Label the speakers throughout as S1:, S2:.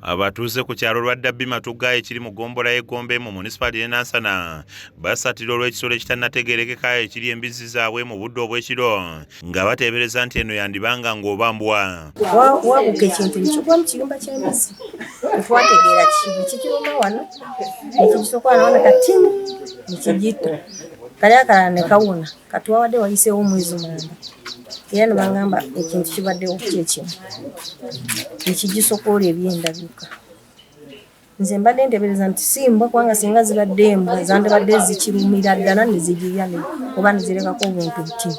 S1: Abatuuze ku kyalo lwa Dabbi Matugga ekiri mu ggombolola y'Egombe mu munisipality y'e Nansana basatira olw'ekisolo ekitanategerekeka ekiri embizzi zaabwe mu budde obw'ekiro nga bateebereza nti eno yandibanga ng'oba mbwa.
S2: Wabuka ekintu ekigwa mu kiyumba ky'embizzi tetwategeera kikiruma wano ekigisokwana wano katini nekigitta kali akalala ne kawuna katuwawadde wayiseewo omwezi mulamba era ne bagamba ekintu kibaddewo kyekino ekigisokoola ebyendabika. Nze mbadde nteebereza nti simbwa kubanga singa zibadde embwa zandibadde zikirumira ddala ne zigirya oba ne zirekako obuntu butini.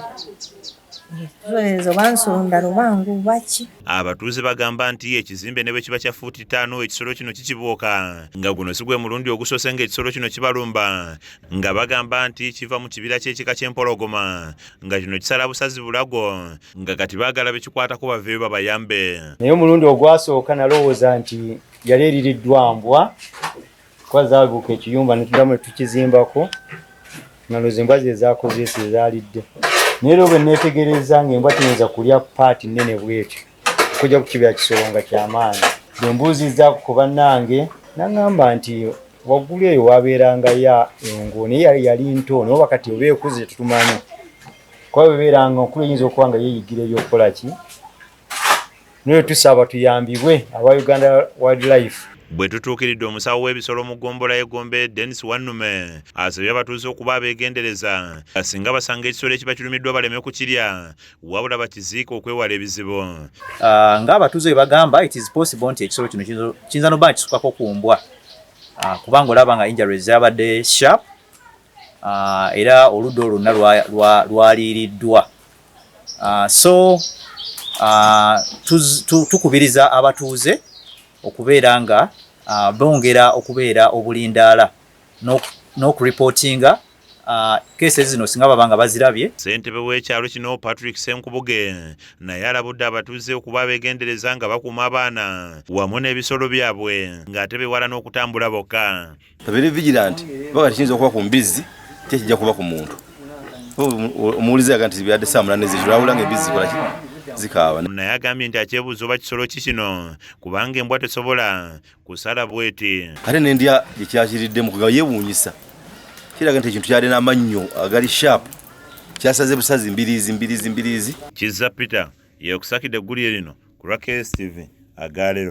S1: Abatuuze bagamba nti ekizimbe ne bwe kiba kya fuuti 5 ekisolo kino kikibooka nga guno si gwe mulundi ogusoose ng'ekisolo kino kibalumba nga bagamba nti kiva mu kibira ky'ekika ky'empologoma nga kino kisala busazi bulago nga kati baagala bekikwatako baveeyo babayambe.
S3: Naye omulundi ogwasooka nalowooza nti yali eririddwa mbwa kuba zaabuka ekiyumba ne tuddamu ne tukizimbako nalooza embwa ze zaakozeesa ezaalidde. Naye bwe neetegereza ng'embwa tiyinza kulya paati nnene bw'etyo okujja ku kibira kisolo nga ky'amaanyi. Bwe mbuuzizza ku bannange n'aŋŋamba nti waggulu eyo waabeeranga ya engo naye yali nto naye oba kati oba ekuze tetumanyi kuba bebeeranga nkulu eyinza okuba nga yeeyigira ebyokukola ki. Naye tusaba tuyambibwe aba Uganda Wildlife.
S1: Bwe tutuukiridde omusawo w'ebisolo mu ggombolola y'Egombe Dennis Wannume asabye abatuuze okuba abeegendereza singa basanga ekisolo ekiba kirumiddwa baleme kukirya wabula bakiziike okwewala ebizibu.
S4: Ng'abatuuze bwe bagamba it is possible nti ekisolo kino kiyinza n'oba kisukako ku mbwa kubanga olaba nga injuries zabadde sharp era oludda olwonna lwaliiriddwa. So tukubiriza abatuuze okubeera nga bongera okubeera obulindaala n'okuripootinga keesi zino singa baba nga bazirabye.
S1: Ssentebe w'ekyalo kino Patrick Senkubuge naye alabudde abatuuze okuba abeegendereza nga bakuuma abaana wamu n'ebisolo byabwe ng'ate bewala n'okutambula bokka.
S5: Babeere vigilant baga kiyinza okuba ku mbizzi tekijja kuba ku muntu. Omuwulize yaga nti biyadde saa 8 ez'ekiro awula ng'embizzi zikola ki zikaaba.
S1: Naye agambye nti akyebuuza oba kisolo ki kino kubanga embwa tesobola kusala bweti.
S5: Ate n'endya gye kyakiriddemu nga yeewuunyisa kiraga nti ekintu kyali n'amannyo agali sharp kyasaze busazi mbiriizi.
S1: Kizza Peter yeekusakidde eggulire lino ku lwa KSTV Agaalero.